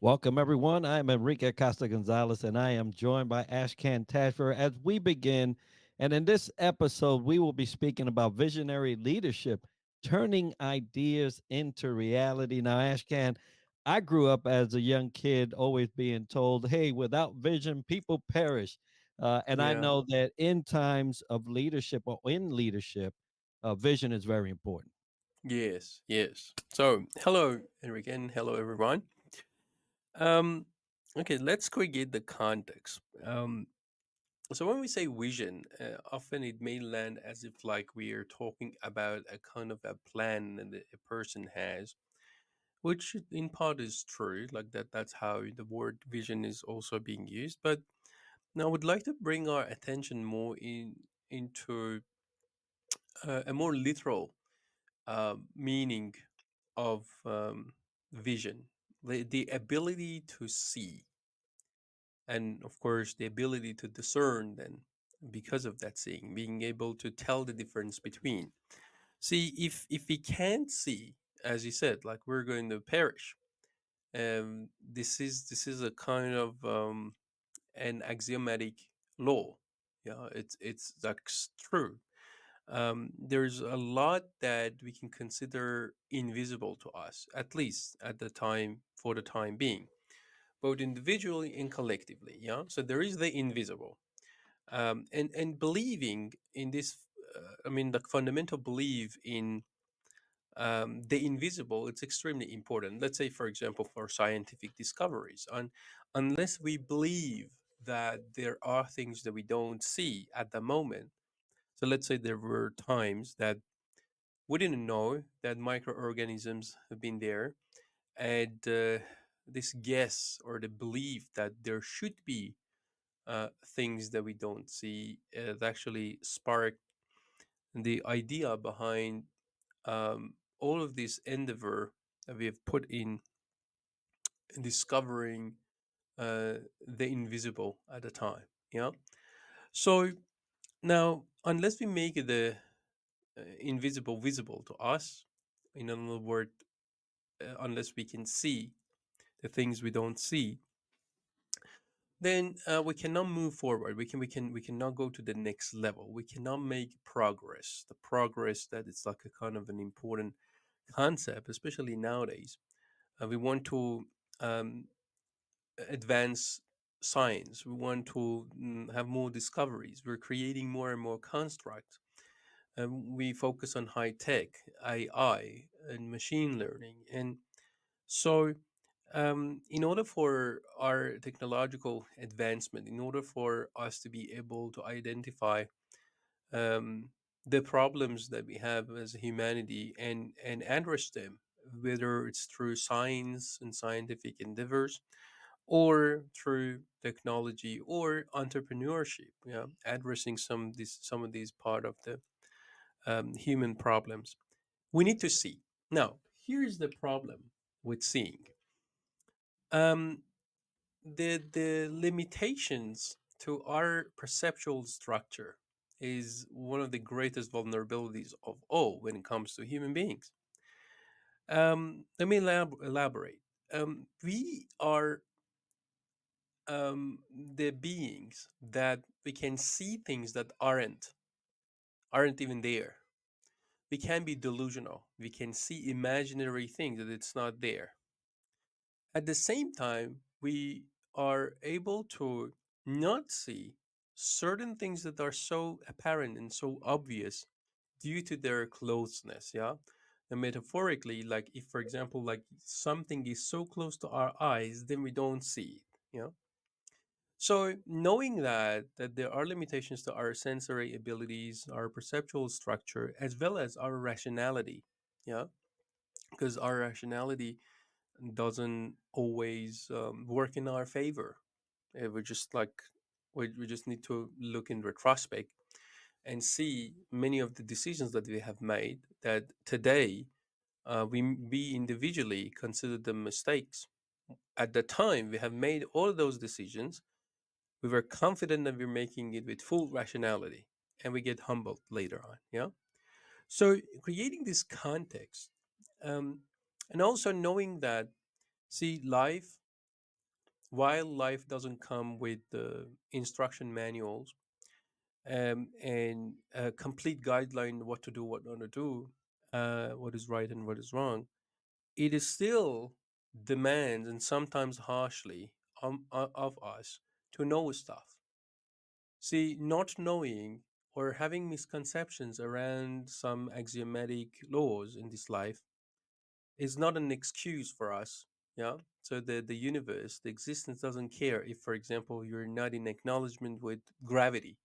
Welcome, everyone. I am Enrique Acosta Gonzales, and I am joined by Ashkan Tashvir as we begin. And in this episode, we will be speaking about visionary leadership, turning ideas into reality. Now, Ashkan, I grew up as a young kid, always being told, hey, without vision, people perish. And I Yeah. know that in times of leadership or in leadership, vision is very important. Yes. Yes. So, hello, Enrique, and hello, everyone. Um, okay, let's create the context. So when we say vision, often it may land as if like we are talking about a kind of a plan that a person has, which in part is true. Like that, that's how the word vision is also being used. But now, I would like to bring our attention more into a more literal meaning of vision, the ability to see, and of course, the ability to discern, then, because of that seeing, being able to tell the difference between. See, if we can't see, as you said, like we're going to perish. This is a kind of an axiomatic law. Yeah, it's that's true. There's a lot that we can consider invisible to us, at least at the time, for the time being, both individually and collectively. Yeah, so there is the invisible, and believing in this. I mean, the fundamental belief in the invisible. It's extremely important. Let's say, for example, for scientific discoveries, unless we believe that there are things that we don't see at the moment. So let's say there were times that we didn't know that microorganisms have been there, and this guess or the belief that there should be things that we don't see actually sparked the idea behind all of this endeavor that we have put in discovering uh, the invisible at the time. Yeah. So now, unless we make the invisible visible to us, in other words, unless we can see the things we don't see, then we cannot move forward. We cannot go to the next level. We cannot make progress. The progress that is like a kind of an important concept, especially nowadays. We want to um, advance science. We want to have more discoveries. We're creating more and more constructs. We focus on high tech, AI, and machine learning, and so, in order for our technological advancement, in order for us to be able to identify um, the problems that we have as a humanity and address them, whether it's through science and scientific endeavors or through technology or entrepreneurship, addressing some of these part of the human problems, we need to see. Now, here's the problem with seeing. Um, the limitations to our perceptual structure is one of the greatest vulnerabilities of all when it comes to human beings. Let me elaborate. We are the beings that we can see things that aren't even there. We can be delusional. We can see imaginary things that it's not there. At the same time, we are able to not see certain things that are so apparent and so obvious due to their closeness. Yeah. And metaphorically, like if, for example, like something is so close to our eyes, then we don't see it. So knowing that there are limitations to our sensory abilities, our perceptual structure, as well as our rationality. Yeah. Because our rationality doesn't always work in our favor. We just like we just need to look in retrospect and see many of the decisions that we have made that today we individually consider them mistakes. At the time we have made all of those decisions, we were confident that we're making it with full rationality, and we get humbled later on. Yeah. So creating this context, um, and also knowing that, see, life. while life doesn't come with instruction manuals and a complete guideline what to do, what not to do, what is right and what is wrong, it is still demands and sometimes harshly of us to know stuff. See, not knowing or having misconceptions around some axiomatic laws in this life is not an excuse for us. Yeah. So the universe, the existence doesn't care if, for example, you're not in acknowledgement with gravity.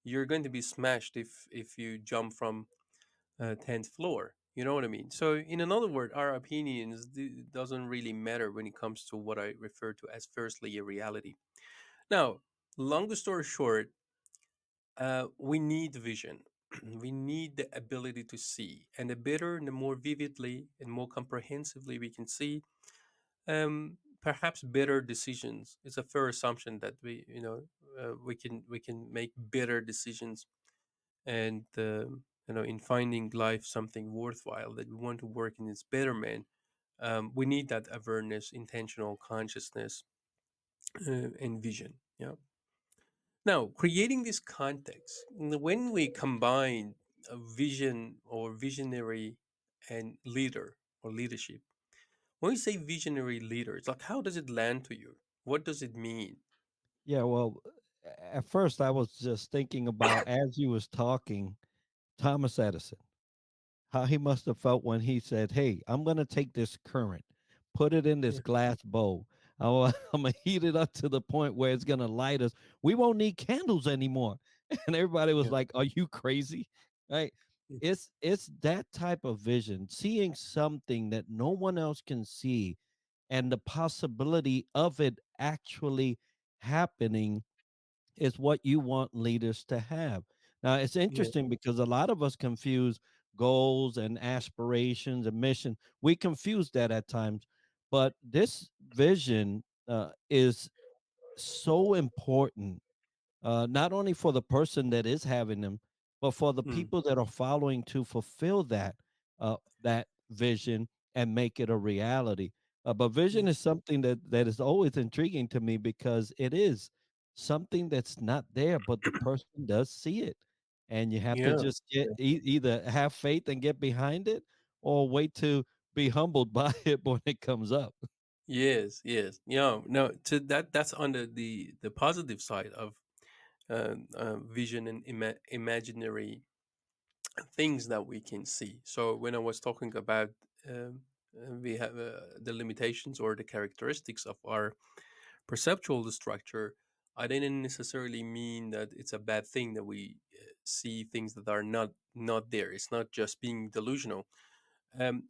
You're going to be smashed if you jump from 10th floor. You know what I mean? So, in another word, our opinions doesn't really matter when it comes to what I refer to as firstly a reality. Now, long story short, we need vision. We need the ability to see, and the better and the more vividly and more comprehensively we can see, perhaps better decisions. It's a fair assumption that we can make better decisions, and in finding life something worthwhile that we want to work in its betterment. We need that awareness, intentional consciousness, and vision. Yeah. Now, creating this context, when we combine a vision or visionary and leader or leadership, when we say visionary leader, it's like, how does it land to you? What does it mean? Yeah, well, at first I was just thinking about as you was talking, Thomas Edison, how he must have felt when he said, "Hey, I'm going to take this current, put it in this Yeah. glass bowl. I'm going to heat it up to the point where it's going to light us. We won't need candles anymore." And everybody was Yeah. like, "Are you crazy?" Right? Yeah. It's that type of vision, seeing something that no one else can see and the possibility of it actually happening is what you want leaders to have. Now, it's Yeah. interesting because a lot of us confuse goals and aspirations and mission. We confuse that at times, but this vision is so important, not only for the person that is having them, but for the Mm. people that are following to fulfill that vision and make it a reality. But Yeah. vision is something that is always intriguing to me because it is something that's not there, but the person does see it, and you have to Yeah. just either have faith and get behind it, or wait to be humbled by it when it comes up. Yes. Yes. Yeah. No. To that's on the positive side of vision and imaginary things that we can see. So when I was talking about we have the limitations or the characteristics of our perceptual structure, I didn't necessarily mean that it's a bad thing that we see things that are not there. It's not just being delusional.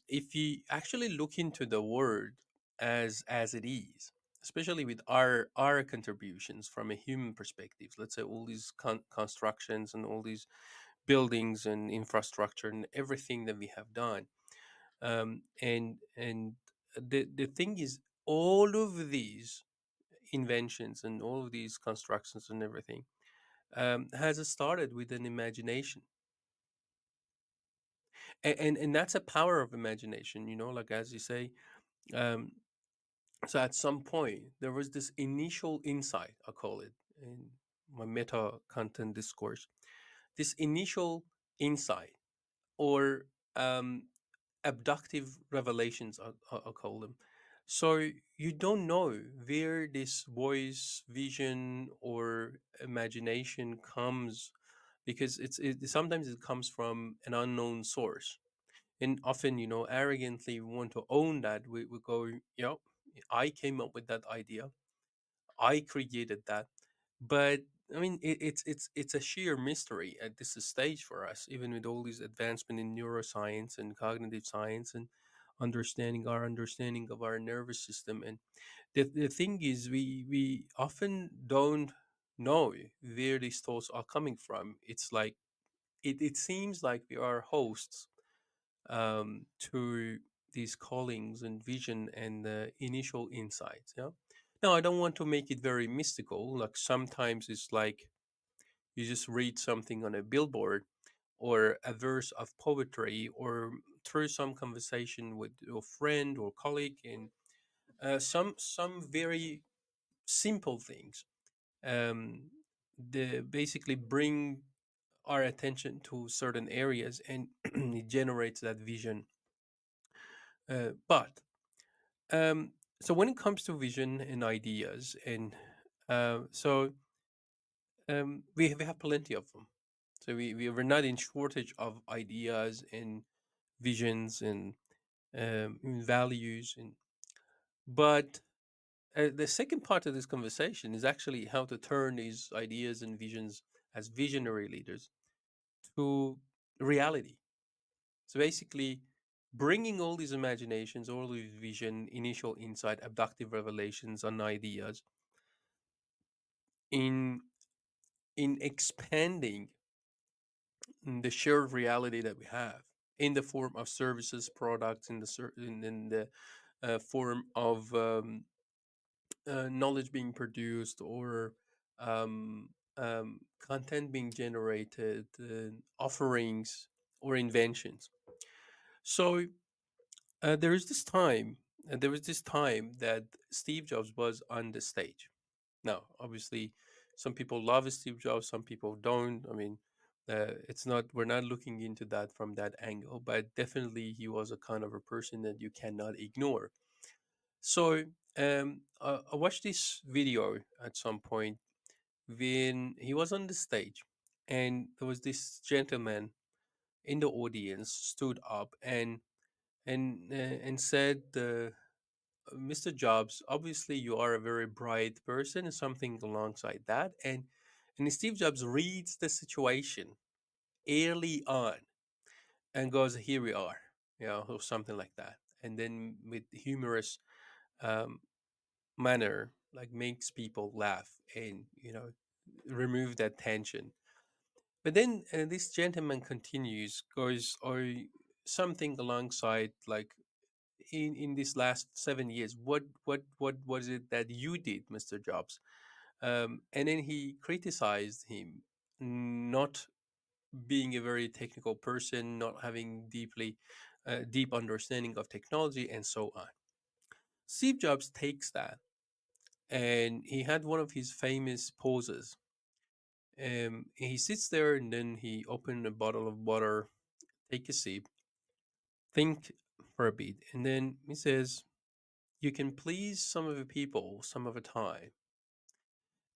If you actually look into the word as it is, especially with our contributions from a human perspective, let's say all these constructions and all these buildings and infrastructure and everything that we have done, and the thing is, all of these inventions and all of these constructions and everything has started with an imagination, and that's a power of imagination, like as you say. um, so at some point there was this initial insight, I call it in my meta content discourse, this initial insight or abductive revelations, I'll call them. So you don't know where this voice, vision, or imagination comes, because sometimes it comes from an unknown source, and often, arrogantly we want to own that. We go, I came up with that idea, I created that. But I mean, it's a sheer mystery at this stage for us, even with all these advancement in neuroscience and cognitive science and understanding of our nervous system. And the thing is, we often don't know where these thoughts are coming from. It's like it seems like we are hosts to these callings and vision and initial insights. Yeah. Now, I don't want to make it very mystical. Like sometimes it's like you just read something on a billboard or a verse of poetry or through some conversation with your friend or colleague, and some very simple things, um, the basically bring our attention to certain areas, and it generates that vision. But so when it comes to vision and ideas, and we have plenty of them. So we're not in shortage of ideas and visions and values, and but the second part of this conversation is actually how to turn these ideas and visions as visionary leaders to reality. So basically, bringing all these imaginations, all these vision, initial insight, abductive revelations, and ideas in expanding the shared reality that we have in the form of services, products, in the form of knowledge being produced, or um, content being generated, offerings or inventions. So there is this time, there was this time that Steve Jobs was on the stage. Now, obviously, some people love Steve Jobs, some people don't. I mean, it's not. We're not looking into that from that angle, but definitely he was a kind of a person that you cannot ignore. So, I watched this video at some point when he was on the stage, and there was this gentleman in the audience stood up and said, "Mr. Jobs, obviously you are a very bright person," and something alongside that, and Steve Jobs reads the situation early on and goes, "Here we are," or something like that, and then with humorous um, manner, like makes people laugh and remove that tension. But then this gentleman continues, goes or something alongside like, in this last 7 years, what was it that you did, Mr. Jobs? And then he criticized him not being a very technical person, not having deep understanding of technology, and so on. Steve Jobs takes that, and he had one of his famous poses. He sits there, and then he opened a bottle of water, take a sip, think for a bit, and then he says, "You can please some of the people some of the time."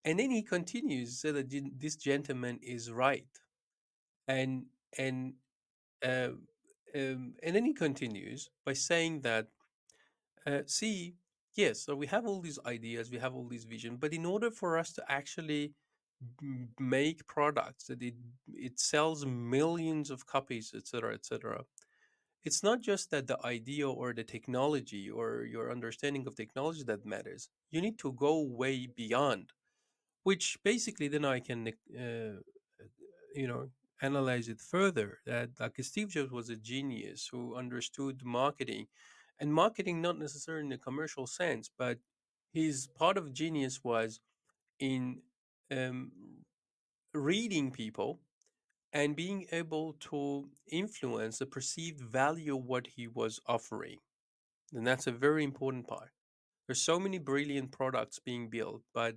And then he continues, so that this gentleman is right. And and uh, and then he continues by saying that, see, yes, so we have all these ideas, we have all this vision, but in order for us to actually make products that it sells millions of copies, etc., etc., it's not just that the idea or the technology or your understanding of technology that matters. You need to go way beyond, which basically then I can you know analyze it further, that like Steve Jobs was a genius who understood marketing, and marketing not necessarily in a commercial sense, but his part of genius was in um, reading people and being able to influence the perceived value of what he was offering. And that's a very important part. There's so many brilliant products being built, but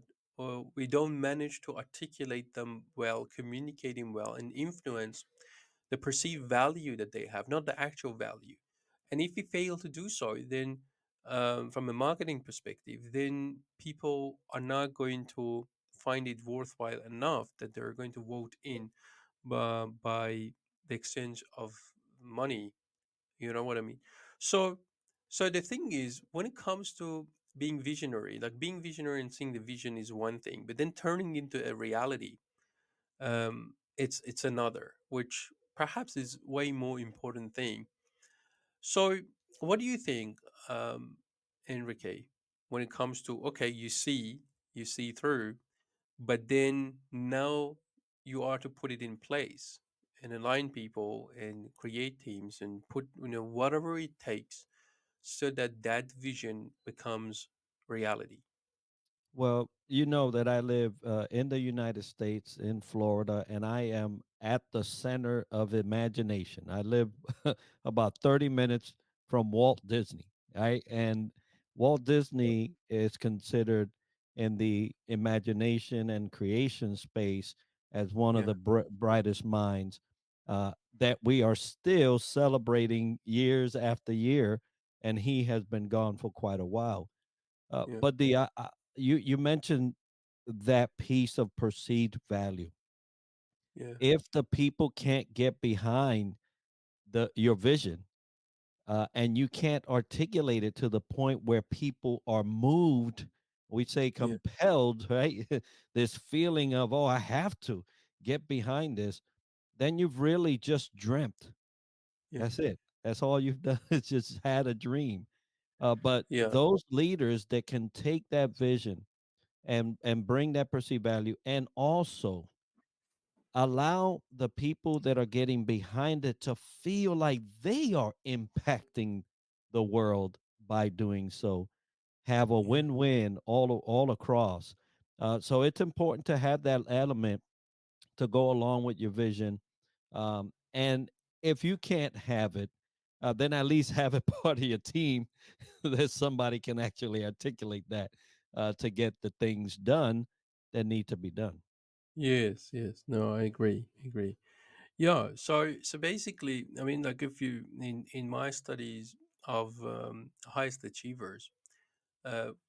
we don't manage to articulate them well, communicating well, and influence the perceived value that they have, not the actual value. And if we fail to do so, then from a marketing perspective, then people are not going to find it worthwhile enough that they're going to vote in by the exchange of money. You know what I mean? So, so the thing is, when it comes to being visionary, like being visionary and seeing the vision is one thing, but then turning into a reality, it's another, which perhaps is way more important thing. So, what do you think, um, Enrique, when it comes to, okay, you see through, but then now you are to put it in place and align people and create teams and put whatever it takes so that that vision becomes reality. Well, you know that I live in the United States in Florida, and I am at the center of imagination. I live about 30 minutes from Walt Disney, right? And Walt Disney is considered in the imagination and creation space as one of Yeah. the brightest minds, that we are still celebrating years after year, and he has been gone for quite a while. Yeah. But the you mentioned that piece of perceived value. Yeah. If the people can't get behind the your vision, and you can't articulate it to the point where people are moved, we say Yeah. compelled, right? This feeling of, oh, I have to get behind this, then you've really just dreamt. Yeah. That's it. That's all you've done is just had a dream. But Yeah. those leaders that can take that vision and bring that perceived value, and also allow the people that are getting behind it to feel like they are impacting the world by doing so, have a Yeah. win-win all across. So it's important to have that element to go along with your vision. And if you can't have it, then at least have it part of your team that somebody can actually articulate that, to get the things done that need to be done. Yes. Yes. No, I agree. I agree. Yeah. So basically, I mean, like if you in my studies of highest achievers,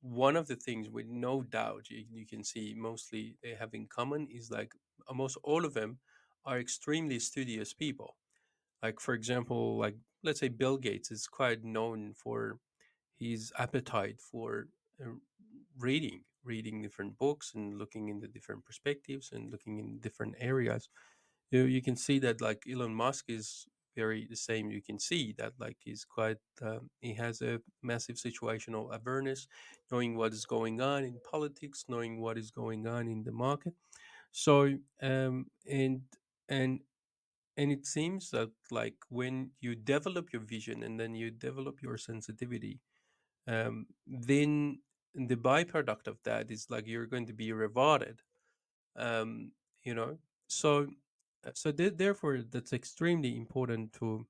one of the things with no doubt you can see mostly they have in common is like almost all of them are extremely studious people. Like for example, like let's say Bill Gates is quite known for his appetite for uh, reading different books and looking into different perspectives and looking in different areas. You can see that like Elon Musk is very the same. You can see that like he's quite he has a massive situational awareness, knowing what is going on in politics, knowing what is going on in the market. So and and it seems that like when you develop your vision and then you develop your sensitivity, then the byproduct of that is like you're going to be rewarded. um, you know so therefore that's extremely important to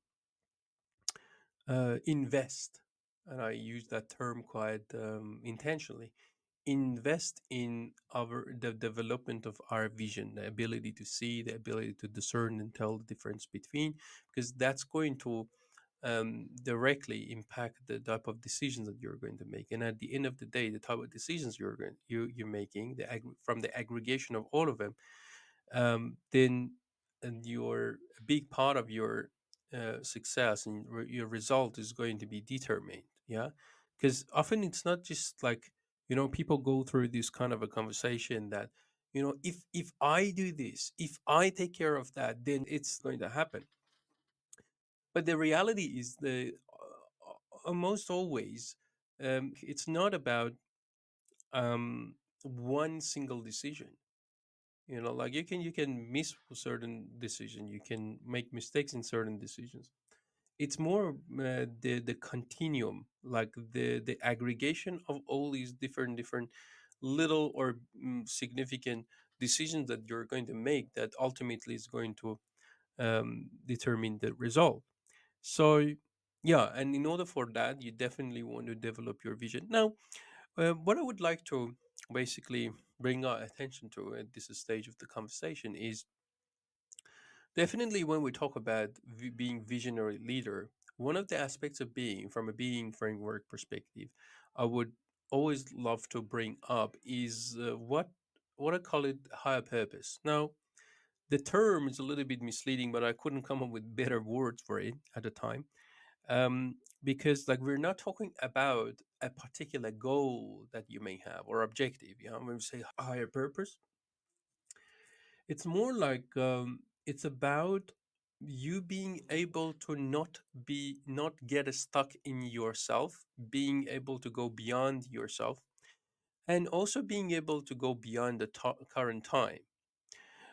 invest, and I use that term quite intentionally. Invest in our the development of our vision, the ability to see, the ability to discern and tell the difference between, because that's going to directly impact the type of decisions that you're going to make. And at the end of the day, the type of decisions you're making, from the aggregation of all of them, then and your a big part of your success and your result is going to be determined. Yeah, because often it's not just like people go through this kind of a conversation that if I do this, if I take care of that, then it's going to happen. But the reality is the almost always it's not about um, one single decision. Like you can miss certain decision, you can make mistakes in certain decisions. It's more the continuum, like the aggregation of all these different little or significant decisions that you're going to make that ultimately is going to determine the result. So yeah, and in order for that you definitely want to develop your vision. Now what I would like to basically bring our attention to at this stage of the conversation is definitely when we talk about being visionary leader, one of the aspects of being from a being framework perspective, I would always love to bring up is what I call it higher purpose. Now, the term is a little bit misleading, but I couldn't come up with better words for it at the time. Because like we're not talking about a particular goal that you may have or objective. When we say higher purpose, it's more like it's about you being able to not get stuck in yourself, being able to go beyond yourself, and also being able to go beyond the current time.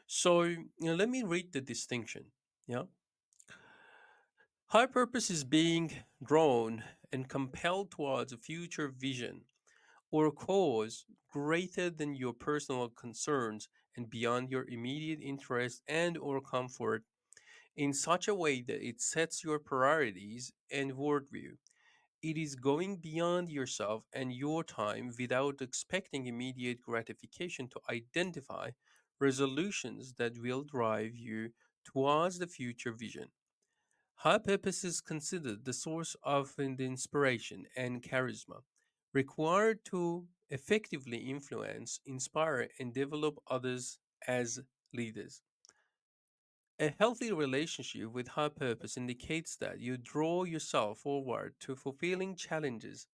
So let me read the distinction. Yeah, high purpose is being drawn and compelled towards a future vision or cause greater than your personal concerns and beyond your immediate interest and or comfort in such a way that it sets your priorities and worldview It is going beyond yourself and your time without expecting immediate gratification to identify resolutions that will drive you towards the future vision. High purpose is considered the source of the inspiration and charisma required to effectively influence, inspire, and develop others as leaders. A healthy relationship with high purpose indicates that you draw yourself forward to fulfilling challenges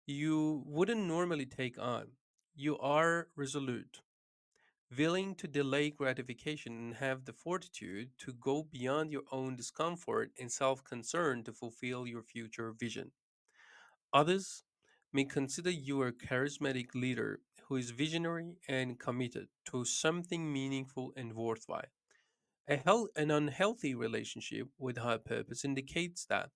you wouldn't normally take on. You are resolute, willing to delay gratification, and have the fortitude to go beyond your own discomfort and self concern to fulfill your future vision. Others may consider you a charismatic leader who is visionary and committed to something meaningful and worthwhile. An unhealthy relationship with high purpose indicates that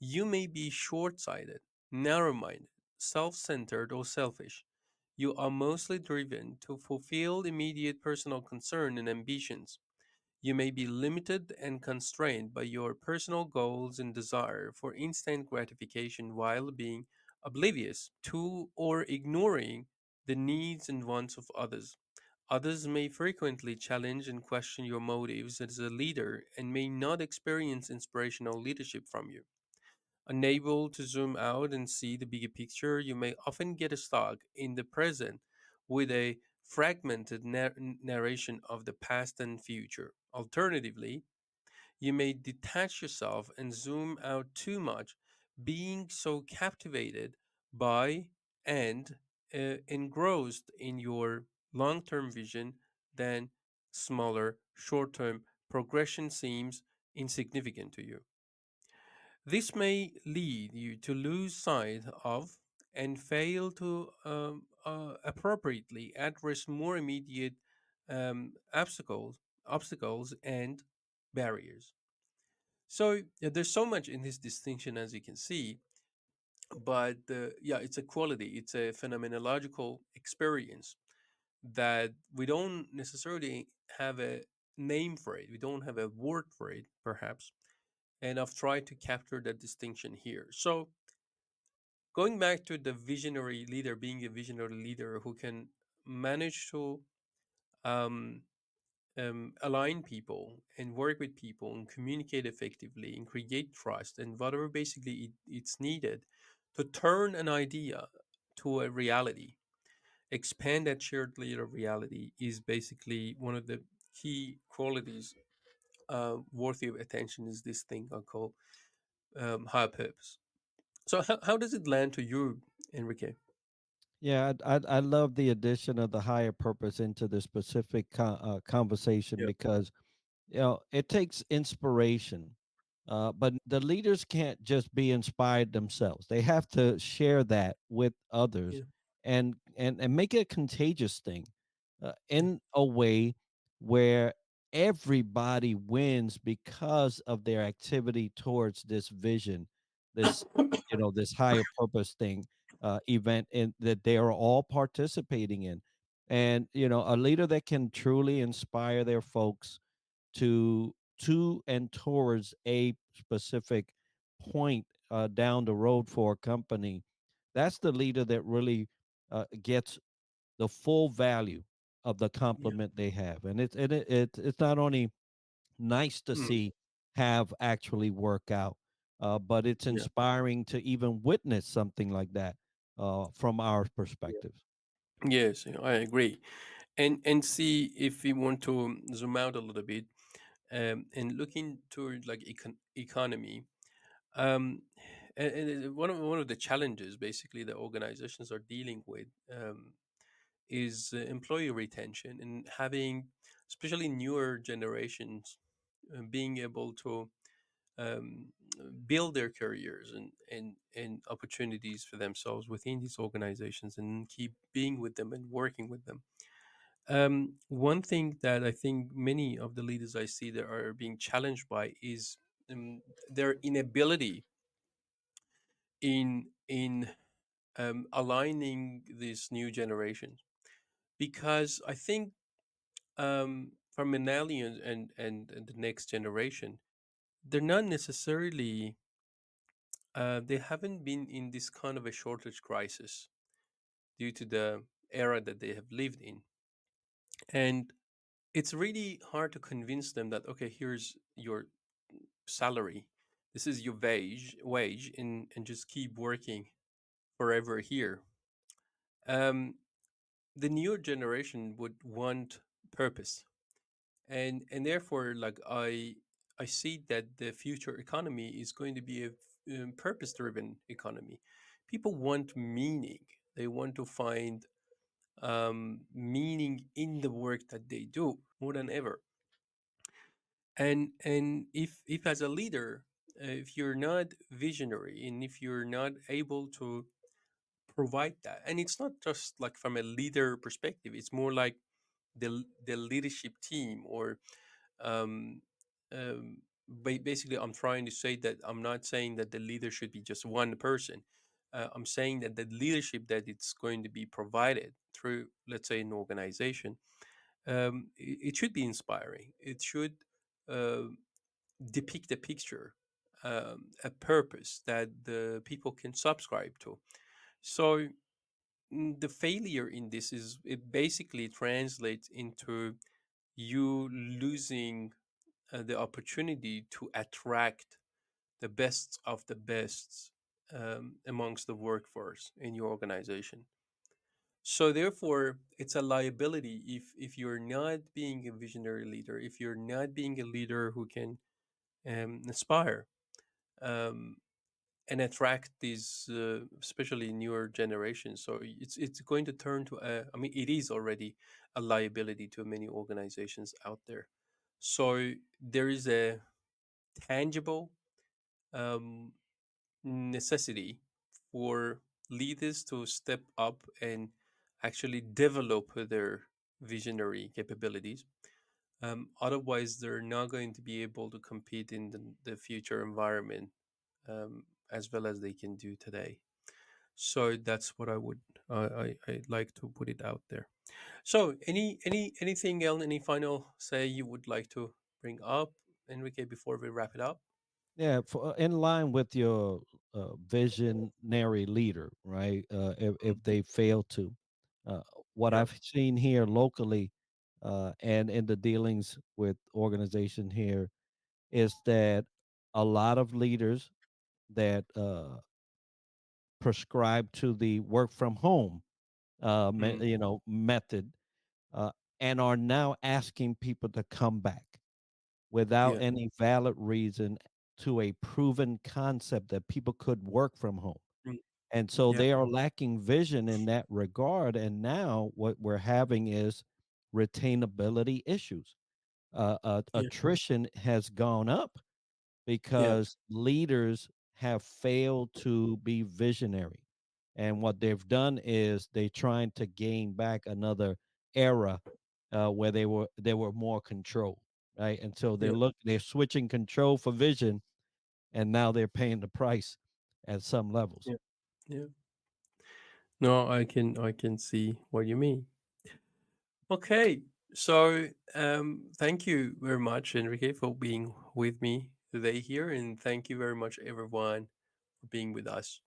you may be short sighted, narrow minded, self centered, or selfish. You are mostly driven to fulfill immediate personal concern and ambitions. You may be limited and constrained by your personal goals and desire for instant gratification while being oblivious to or ignoring the needs and wants of others. Others may frequently challenge and question your motives as a leader and may not experience inspirational leadership from you. Unable to zoom out and see the bigger picture, you may often get stuck in the present with a fragmented narration of the past and future. Alternatively, you may detach yourself and zoom out too much, being so captivated by and engrossed in your long term vision that smaller, short term progression seems insignificant to you. This may lead you to lose sight of and fail to appropriately address more immediate obstacles and barriers. So yeah, there's so much in this distinction, as you can see, but yeah, it's a quality, it's a phenomenological experience that we don't necessarily have a name for it. We don't have a word for it, perhaps. And I've tried to capture that distinction here. So going back to the visionary leader, being a visionary leader who can manage to um, align people and work with people and communicate effectively and create trust and whatever basically it's needed to turn an idea to a reality, expand that shared leader reality is basically one of the key qualities worthy of attention is this thing I call higher purpose. So how does it land to you, Enrique? Yeah, I love the addition of the higher purpose into the specific conversation Yeah. because it takes inspiration, but the leaders can't just be inspired themselves. They have to share that with others Yeah. and make it a contagious thing Yeah. in a way where everybody wins because of their activity towards this vision, this this higher purpose thing event and that they are all participating in. And a leader that can truly inspire their folks to and towards a specific point down the road for a company, that's the leader that really gets the full value of the Yeah. compliment they have. And it's not only nice to Mm, see have actually work out, but it's yeah. inspiring to even witness something like that from our Yeah. perspective. Yes, I agree. And see if we want to zoom out a little bit and looking toward like economy. Um, and one of the challenges basically that organizations are dealing with is employee retention and having, especially newer generations, being able to um, build their careers and opportunities for themselves within these organizations and keep being with them and working with them. One thing that I think many of the leaders I see that are being challenged by is their inability in aligning these new generations. Because I think from millennials and the next generation, they're not necessarily they haven't been in this kind of a shortage crisis due to the era that they have lived in. And it's really hard to convince them that, okay, here's your salary, this is your wage, and just keep working forever here. Um, the newer generation would want purpose, and therefore, like I see that the future economy is going to be a purpose driven economy. People want meaning. They want to find meaning in the work that they do more than ever. And if as a leader, if you're not visionary and if you're not able to provide that, and it's not just like from a leader perspective, it's more like the leadership team, or um, um, basically I'm trying to say that I'm not saying that the leader should be just one person. I'm saying that the leadership that it's going to be provided through, let's say, an organization, it should be inspiring. It should uh, depict a picture, a purpose that the people can subscribe to. So the failure in this is it basically translates into you losing the opportunity to attract the best of the best amongst the workforce in your organization. So therefore, it's a liability if you're not being a visionary leader, if you're not being a leader who can inspire um, and attract these, especially newer generations. So it's going to turn to a. I mean, it is already a liability to many organizations out there. So there is a tangible um, necessity for leaders to step up and actually develop their visionary capabilities. Otherwise, they're not going to be able to compete in the future environment as well as they can do today. So that's what I would I'd like to put it out there. So anything else, any final say you would like to bring up, Enrique, before we wrap it up? Yeah, in line with your visionary leader, right? If they fail to, uh, what Yeah. I've seen here locally, and in the dealings with organization here, is that a lot of leaders that prescribe to the work from home, Mm, method, uh, and are now asking people to come back without yeah. any valid reason to a proven concept that people could work from home. Mm, And so yeah. they are lacking vision in that regard. And now what we're having is retainability issues. Yeah. Attrition has gone up Yeah. because leaders have failed to be visionary. And what they've done is they're trying to gain back another era where they were more controlled, right? And so Yeah. they're switching control for vision, and now they're paying the price at some levels. Yeah. Yeah. No, I can see what you mean. Okay. So thank you very much, Enrique, for being with me today here, and thank you very much, everyone, for being with us.